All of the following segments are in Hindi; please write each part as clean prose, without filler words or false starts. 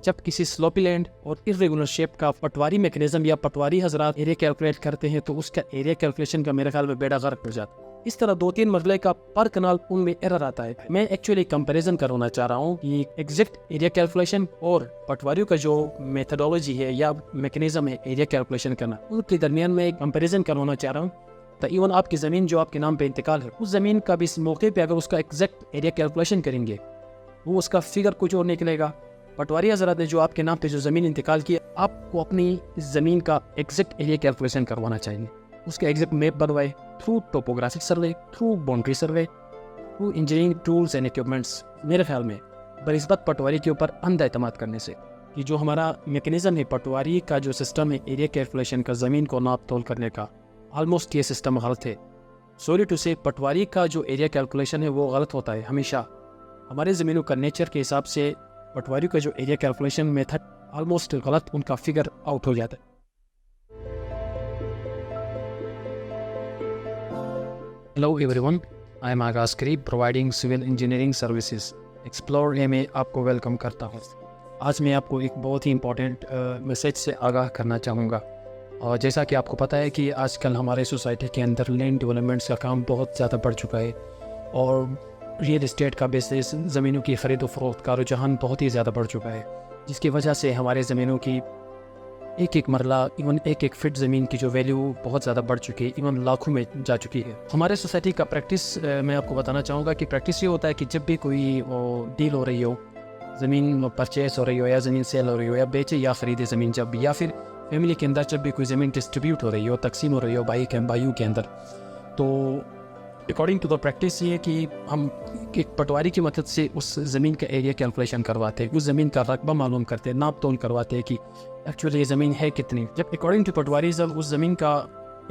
जब किसी स्लोपी लैंड और इरेगुलर शेप का पटवारी मैकेनिज्म या पटवारी हजरात एरिया कैलकुलेट करते हैं तो उसका एरिया कैलकुलेशन का मेरे ख्याल में बेड़ा गर्क हो जाता है। इस तरह 2-3 मरले का पर कनाल उनमें एरर आता है। मैं एक्चुअली कंपैरिजन करवाना चाह रहा हूँ कि एग्जैक्ट एरिया कैलकुलेशन और पटवारियों का जो मेथडोलॉजी है या मैकेनिज्म है एरिया कैलकुलेशन करना, उनके दरमियान में एक कंपैरिजन करवाना चाह रहा हूँ। तो इवन आपकी ज़मीन जो आपके नाम पे इंतकाल है, उस ज़मीन का भी इस मौके पे अगर उसका एग्जैक्ट एरिया कैलकुलेशन करेंगे वो उसका फिगर कुछ और निकलेगा। पटवारी हजरात ने जो आपके नाम पे जो ज़मीन इंतकाल की, आपको अपनी ज़मीन का एग्जैक्ट एरिया कैलकुलेशन करवाना चाहिए। उसका एग्जैक्ट मैप बनवाए through topographic survey, through boundary survey, through engineering tools and equipments. मेरे ख्याल में बनिस्बत पटवारी के ऊपर अंधा एतमाद करने से कि जो हमारा मैकेनिज्म है पटवारी का जो सिस्टम है एरिया कैलकुलेशन का, ज़मीन को नाप तोल करने का, ऑलमोस्ट ये सिस्टम गलत है। सॉरी टू से पटवारी का जो एरिया कैलकुलेशन है वो गलत होता है हमेशा। हमारे ज़मीनों का नेचर के हिसाब से पटवारी का जो एरिया कैलकुलेशन मेथड ऑलमोस्ट गलत, उनका फिगर आउट हो जाता है। हेलो एवरीवन, आई एम आगाज करीब providing civil engineering services. Explore a में आपको वेलकम करता हूँ। आज मैं आपको एक बहुत ही इम्पोर्टेंट मैसेज से आगाह करना चाहूँगा। और जैसा कि आपको पता है कि आजकल हमारे सोसाइटी के अंदर लैंड डेवलपमेंट्स का काम बहुत ज़्यादा बढ़ चुका है और रियल इस्टेट का बिजनेस, ज़मीनों की ख़रीद व फ़रोख्त का रुझान बहुत ही ज़्यादा बढ़ चुका है, जिसकी वजह से हमारे ज़मीनों की एक एक मरला, इवन एक एक फिट ज़मीन की जो वैल्यू बहुत ज़्यादा बढ़ चुकी है, इवन लाखों में जा चुकी है। हमारे सोसाइटी का प्रैक्टिस मैं आपको बताना चाहूँगा कि प्रैक्टिस ये होता है कि जब भी कोई डील हो रही हो, ज़मीन परचेस हो रही हो या ज़मीन सेल हो रही हो या बेचे या ख़रीदे ज़मीन, जब भी या फिर फैमिली के अंदर जब भी कोई ज़मीन डिस्ट्रीब्यूट हो रही हो, तकसीम हो रही हो भाइयों के अंदर, तो अकॉर्डिंग टू द प्रैक्टिस ये कि हम एक पटवारी की मदद से उस ज़मीन का एरिया कैलकुलेशन करवाते हैं, उस ज़मीन का रकबा मालूम करते हैं, नाप तोल करवाते हैं कि एक्चुअली ये ज़मीन है कितनी। जब अकॉर्डिंग टू पटवारी जब उस ज़मीन का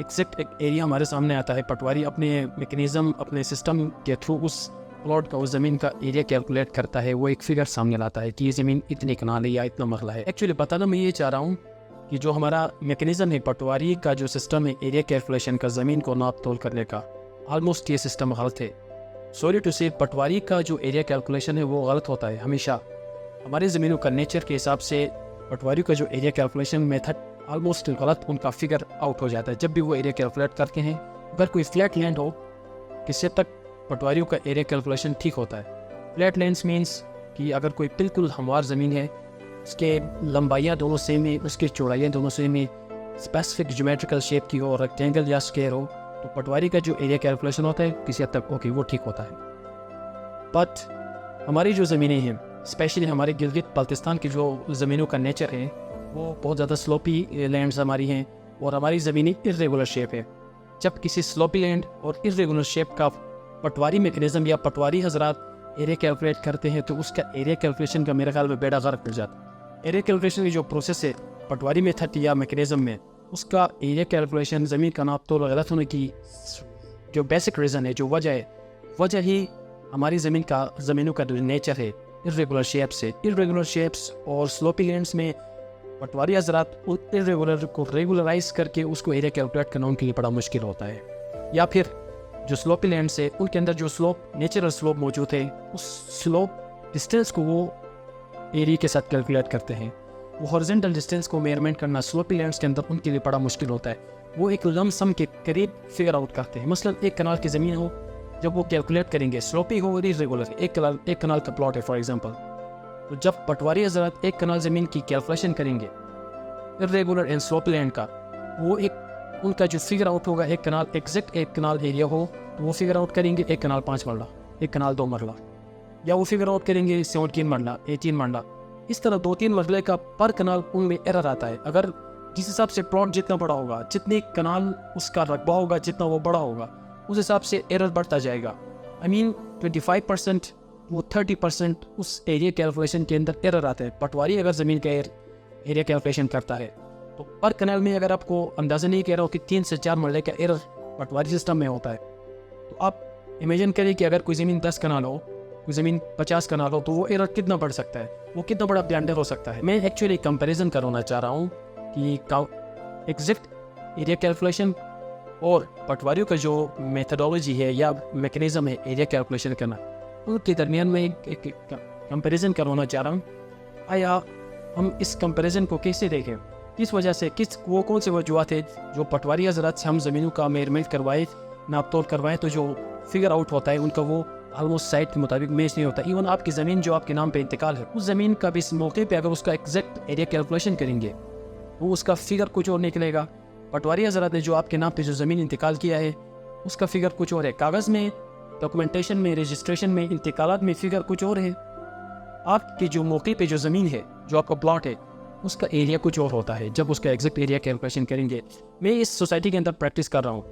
एग्जैक्ट एक एरिया हमारे सामने आता है, पटवारी अपने मैकेनिज़्म, अपने सिस्टम के थ्रू उस प्लॉट का, उस ज़मीन का एरिया कैलकुलेट करता है, वो एक फिगर सामने लाता है कि ये ज़मीन इतनी कनाल है या इतना मरला है। एक्चुअली बताना मैं ये चाह रहा हूँ कि जो हमारा मैकेनिज़्म है पटवारी का जो सिस्टम है एरिया कैलकुलेशन का, ज़मीन को नाप तोल करने का, ऑलमोस्ट ये सिस्टम गलत है। सॉरी टू से पटवारी का जो एरिया कैलकुलेशन है वो गलत होता है हमेशा। हमारे ज़मीनों का नेचर के हिसाब से पटवारी का जो एरिया कैलकुलेशन मेथड ऑलमोस्ट गलत, उनका फिगर आउट हो जाता है जब भी वो एरिया कैलकुलेट करते हैं। अगर कोई फ्लैट लैंड हो, किससे तक पटवारियों का एरिया कैलकुलेशन ठीक होता है। फ्लैट लैंड्स मीन्स कि अगर कोई बिल्कुल हमवार ज़मीन है, उसके लंबाइयाँ दोनों सेम है, उसकी चौड़ाइयाँ दोनों सेम है, स्पेसिफिक ज्योमेट्रिकल शेप की हो, रेक्टेंगल या स्क्वायर हो, तो पटवारी का जो एरिया कैलकुलेशन होता है किसी हद तक ओके, वो ठीक होता है। बट हमारी जो ज़मीनें हैं, स्पेशली हमारे गिलगित बाल्टिस्तान की जो ज़मीनों का नेचर है वो बहुत ज़्यादा स्लोपी लैंड्स हमारी हैं और हमारी ज़मीनें इरेगुलर शेप है। जब किसी स्लोपी लैंड और इरेगुलर शेप का पटवारी मैकेनिज्म या पटवारी हजरात एरिया कैलकुलेट करते हैं तो उसका एरिया कैलकुलेशन का मेरे ख्याल में बेड़ा गर्क हो जाता है। एरिया कैलकुलेशन की जो प्रोसेस है पटवारी मेथड या मैकेनिज्म में, उसका एरिया कैलकुलेशन, ज़मीन का नाप तोल गलत होने की जो बेसिक रीज़न है, जो वजह ही हमारी ज़मीनों का जो नेचर है इरेगुलर शेप्स और स्लोपी लैंड्स में पटवारी हजरात इरेगुलर को रेगुलराइज करके उसको एरिया कैलकुलेट करना उनके लिए बड़ा मुश्किल होता है। या फिर जो स्लोपी लैंड्स है उनके अंदर जो नेचुरल स्लोप मौजूद है, उस स्लोप डिस्टेंस को वो एरिया के साथ कैलकुलेट करते हैं। वो हॉरिजॉन्टल डिस्टेंस को मेजरमेंट करना स्लोपी लैंड्स के अंदर उनके लिए बड़ा मुश्किल होता है। वो एक लमसम के करीब फिगर आउट करते हैं। मसलन 1 कनाल की ज़मीन हो, जब वो कैलकुलेट करेंगे, स्लोपी हो और इरेगुलर, एक कनाल का प्लॉट है फॉर एग्जांपल, तो जब पटवारी हजरात 1 कनाल ज़मीन की कैलकुलेशन करेंगे इरेगुलर एंड स्लोपी लैंड का, वो एक उनका जो फिगर आउट होगा, 1 कनाल एग्जैक्ट 1 कनाल एरिया हो तो वो फिगर आउट करेंगे 1 कनाल 5 मरला, 1 कनाल 2 मरला, या वो फिगर आउट करेंगे 17 मरला, 18 मरला। इस तरह 2-3 मरले का पर कनाल उनमें एरर आता है। अगर जिस हिसाब से प्लॉट जितना बड़ा होगा, जितने कनाल उसका रकबा होगा, जितना वो बड़ा होगा, उस हिसाब से एरर बढ़ता जाएगा। आई मीन 25% वो 30% उस एरिया कैलकुलेशन के अंदर एरर आता है। पटवारी अगर ज़मीन का एरिया कैलकुलेशन करता है तो पर कनाल में, अगर आपको अंदाज़ा नहीं कह रहा हो कि 3 से 4 मरले का एरर पटवारी सिस्टम में होता है, तो आप इमेजिन करें कि अगर कोई ज़मीन 10 कनाल हो, कोई ज़मीन 50 कनाल हो, तो वो एरर कितना बढ़ सकता है, वो कितना बड़ा ब्लंडर हो सकता है। मैं एक्चुअली कंपैरिजन करवाना चाह रहा हूँ कि एग्जैक्ट एरिया कैलकुलेशन और पटवारियों का जो मेथडोलॉजी है या मैकेनिज्म है एरिया कैलकुलेशन करना, उनके दरमियान में एक कंपैरिजन करवाना चाह रहा हूँ। आया हम इस कंपैरिजन को कैसे देखें, किस वजह से, वो कौन से वजूहत थे जो पटवारी हजरात से हम ज़मीनों का मेजरमेंट करवाए, नाप तोल करवाएं, तो जो फिगर आउट होता है उनका वो ऑलमोस्ट साइट के मुताबिक मैच नहीं होता। इवन आपकी ज़मीन जो आपके नाम पे इंतकाल है, उस ज़मीन का भी इस मौके पे अगर उसका एग्जैक्ट एरिया कैलकुलेशन करेंगे तो उसका फिगर कुछ और निकलेगा। पटवारी हजरात ने जो आपके नाम पे जो ज़मीन इंतकाल किया है उसका फिगर कुछ और है, कागज़ में, डॉक्यूमेंटेशन में, रजिस्ट्रेशन में, इंतकालात में फिगर कुछ और है। आपकी जो मौके पे जो ज़मीन है, जो आपका प्लॉट है, उसका एरिया कुछ और होता है जब उसका एग्जैक्ट एरिया कैलकुलेशन करेंगे। मैं इस सोसाइटी के अंदर प्रैक्टिस कर रहा हूँ,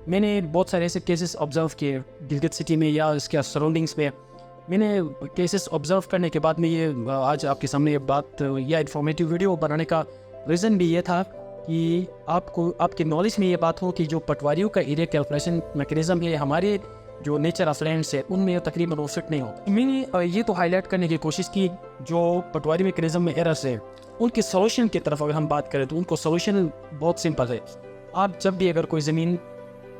मैंने बहुत सारे ऐसे केसेस ऑब्जर्व किए गिलगित सिटी में या इसके सराउंडिंग्स में। मैंने केसेस ऑब्जर्व करने के बाद में ये आज आपके सामने ये बात या इन्फॉर्मेटिव वीडियो बनाने का रीज़न भी ये था कि आपको, आपके नॉलेज में ये बात हो कि जो पटवारियों का एरिया कैलकुलेशन मैकेनिज़्म है हमारे जो नेचर ऑफ लैंड्स है उनमें तकरीबन वो फिट नहीं होता। मैंने ये तो हाईलाइट करने की कोशिश की जो पटवारी मैकेनिज़्म में एरर्स है उनके सॉल्यूशन की तरफ अगर हम बात करें तो उनको सॉल्यूशन बहुत सिंपल है। आप जब भी अगर कोई ज़मीन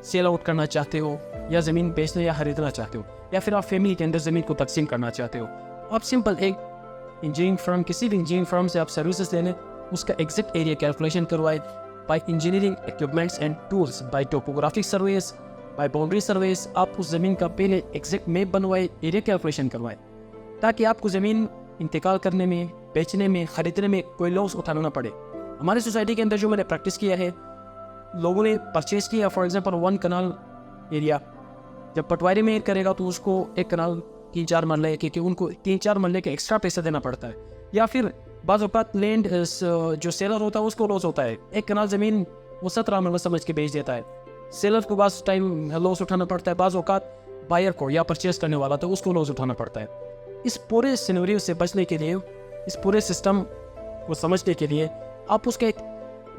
सेल आउट करना चाहते हो या ज़मीन बेचना या खरीदना चाहते हो या फिर आप फैमिली के अंदर ज़मीन को तकसीम करना चाहते हो, आप सिंपल एक इंजीनियरिंग फर्म, किसी भी इंजीनियरिंग फर्म से आप सर्विसेज लेने, उसका एग्जैक्ट एरिया कैलकुलेशन करवाए by engineering equipments and tools, by topographic surveys, by boundary surveys. आप उस ज़मीन का पहले एग्जैक्ट मैप बनवाए, एरिया कैलकुलेशन करवाए, ताकि आपको ज़मीन इंतकाल करने में, बेचने में, ख़रीदने में कोई लॉस उठाना ना पड़े। हमारी सोसाइटी के अंदर जो मैंने प्रैक्टिस किया है, लोगों ने परचेज़ किया फॉर एग्जांपल 1 कनाल एरिया, जब पटवारी में करेगा तो उसको 1 कनाल 3-4 मरले, क्योंकि उनको 3-4 मरले के एक्स्ट्रा पैसा देना पड़ता है। या फिर बाज़ औक़ात लैंड जो सेलर होता है उसको लॉस होता है, 1 कनाल ज़मीन वो 17 मरला समझ के बेच देता है, सेलर को बाज़ टाइम लॉस उठाना पड़ता है, बाज़ औक़ात बायर को या परचेज़ करने वाला तो उसको लॉस उठाना पड़ता है। इस पूरे सिनेरियो से बचने के लिए, इस पूरे सिस्टम को समझने के लिए आप उसका एक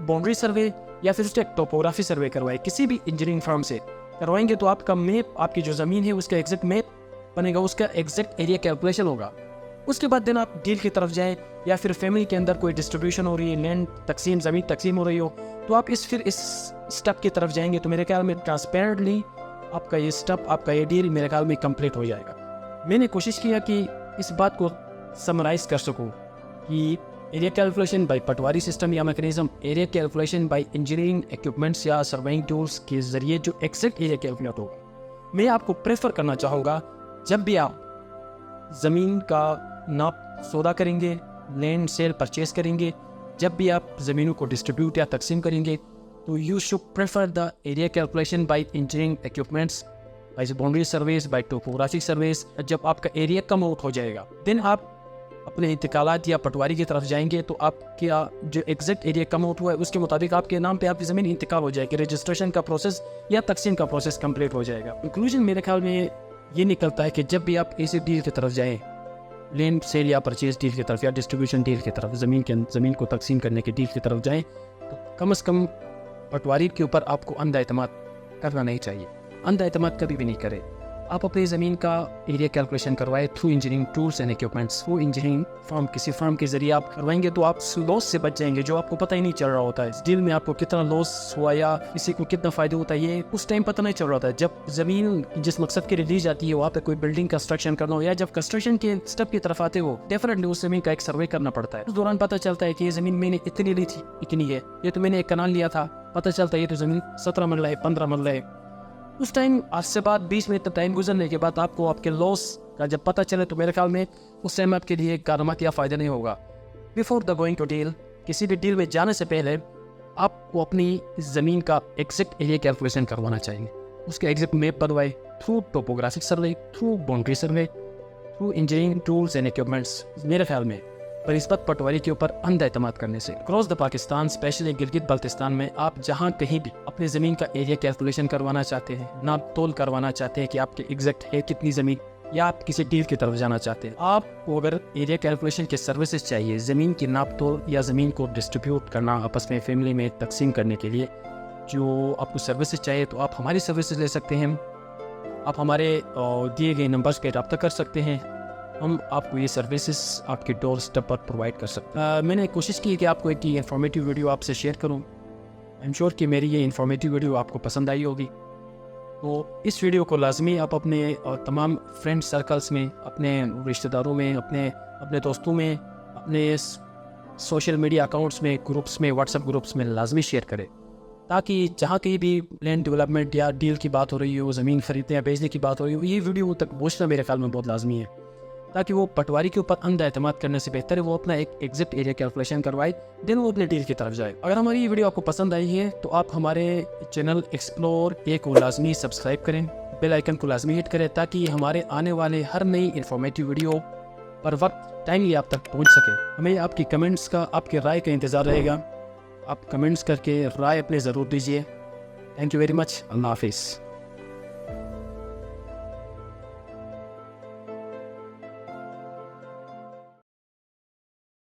बाउंड्री सर्वे या फिर उसका एक टोपोग्राफी सर्वे करवाएं, किसी भी इंजीनियरिंग फर्म से करवाएंगे तो आपका मैप, आपकी जो ज़मीन है उसका एग्जैक्ट मैप बनेगा, उसका एग्जैक्ट एरिया कैलकुलेशन होगा। उसके बाद दिन आप डील की तरफ जाएं या फिर फैमिली के अंदर कोई डिस्ट्रीब्यूशन हो रही है, लैंड तकसीम, ज़मीन तकसीम हो रही हो, तो आप इस स्टेप की तरफ जाएंगे तो मेरे ख्याल में ट्रांसपेरेंटली आपका ये स्टेप, आपका ये डील मेरे ख्याल में कंप्लीट हो जाएगा। मैंने कोशिश किया कि इस बात को समराइज़ कर सकूँ कि area calculation by patwari system या mechanism, area calculation by engineering equipments या सर्वेइंग टूल्स के ज़रिए जो एग्जैक्ट एरिया कैलकुलेट होगा। मैं आपको प्रेफर करना चाहूँगा जब भी आप ज़मीन का नाप सौदा करेंगे, लैंड सेल परचेज करेंगे, जब भी आप ज़मीनों को डिस्ट्रीब्यूट या तकसीम करेंगे, तो you should prefer the area calculation by engineering equipments, by boundary surveys, by topographic surveys. जब आपका एरिया कम आउट हो जाएगा देन आप अपने इंतकालात या पटवारी की तरफ जाएंगे तो आपके जो एग्जैक्ट एरिया कम आउट हुआ है उसके मुताबिक आपके नाम पे आपकी ज़मीन इंतकाल हो जाएगी, रजिस्ट्रेशन का प्रोसेस या तकसीम का प्रोसेस कंप्लीट हो जाएगा। कंक्लूजन मेरे ख्याल में ये निकलता है कि जब भी आप ऐसी डील की तरफ जाएँ, लैंड सेल या परचेज डील की तरफ या डिस्ट्रीब्यूशन डील की तरफ, ज़मीन को तकसीम करने की डील की तरफ जाएँ, तो कम से कम पटवारी के ऊपर आपको अंधा एतमाद करना नहीं चाहिए। अंधा एतमाद कभी भी नहीं करें। आप अपनी ज़मीन का एरिया कैलकुलेशन करवाए through engineering tools and equipments, through engineering firm, किसी फर्म के ज़रिए आप करवाएंगे तो आप लॉस से बच जाएंगे, जो आपको पता ही नहीं चल रहा होता है। इस डील में आपको कितना लॉस हुआ या किसी को कितना फ़ायदा होता है ये उस टाइम पता नहीं चल रहा होता है। जब ज़मीन जिस मकसद के लिए ली जाती है वहाँ पर कोई बिल्डिंग कंस्ट्रक्शन करना हो या जब कंस्ट्रक्शन के स्टेप की तरफ आते हो, डेफिनेटली उस ज़मीन का एक सर्वे करना पड़ता है। उस दौरान पता चलता है कि ये ज़मीन मैंने इतनी ली थी, इतनी है, ये तो मैंने 1 कनाल लिया था, पता चलता है ये तो ज़मीन 17 मरला है, 15 मरला है। उस टाइम आज से बाद 20 मिनट तक टाइम गुजरने के बाद आपको आपके लॉस का जब पता चले तो मेरे ख्याल में उस टाइम आपके लिए कारआमद या फ़ायदा नहीं होगा। Before the going to deal, किसी भी डील में जाने से पहले आपको अपनी ज़मीन का एग्जैक्ट एरिया कैलकुलेशन करवाना चाहिए, उसके एग्जैक्ट मैप बनवाए through topographic survey, through boundary survey, through engineering tools and equipments. मेरे ख्याल में बनिस्बत पटवारी के ऊपर अंधा एतमाद करने से cross the Pakistan, specially Gilgit Baltistan में आप जहां कहीं भी अपनी ज़मीन का एरिया कैलकुलेशन करवाना चाहते हैं, नाप तोल करवाना चाहते हैं कि आपके एग्जैक्ट है कितनी ज़मीन, या आप किसी डील की तरफ जाना चाहते हैं, आपको अगर एरिया कैलकुलेशन के सर्विसेज चाहिए, ज़मीन की नाप तोल या ज़मीन को डिस्ट्रीब्यूट करना, आपस में फैमिली में तकसीम करने के लिए जो आपको सर्विसेज चाहिए, तो आप हमारी सर्विसेज ले सकते हैं। आप हमारे दिए गए नंबर्स पर रब्ता कर सकते हैं, हम आपको ये सर्विसेज आपके डोर स्टेप पर प्रोवाइड कर सकते हैं। मैंने कोशिश की कि आपको एक इन्फॉर्मेटिव वीडियो आपसे शेयर करूं। आई एम श्योर कि मेरी ये इन्फॉर्मेटिव वीडियो आपको पसंद आई होगी। तो इस वीडियो को लाजमी आप अपने तमाम फ्रेंड सर्कल्स में, अपने रिश्तेदारों में, अपने दोस्तों में, अपने सोशल मीडिया अकाउंट्स में, ग्रुप्स में, व्हाट्सएप ग्रुप्स में लाजमी शेयर करें, ताकि जहाँ कहीं भी लैंड डेवलपमेंट या डील की बात हो रही हो, ज़मीन खरीदने या बेचने की बात हो रही हो, ये वीडियो तक पहुँचना मेरे ख्याल में बहुत लाजमी है, ताकि वो पटवारी के ऊपर अंधा एतमाद करने से बेहतर है वो अपना एक एग्जिट एरिया कैलकुलेशन करवाए, देन वो अपने डील की तरफ जाए। अगर हमारी ये वीडियो आपको पसंद आई है तो आप हमारे चैनल एक्सप्लोर ए को लाजमी सब्सक्राइब करें, बेल आइकन को लाजमी हिट करें, ताकि हमारे आने वाले हर नई इन्फॉर्मेटिव वीडियो पर वक्त टाइमली आप तक पहुंच सके। हमें आपकी कमेंट्स का, आपके राय का इंतज़ार रहेगा। आप कमेंट्स करके राय अपने ज़रूर दीजिए। Thank you very much. अल्लाह हाफिज़।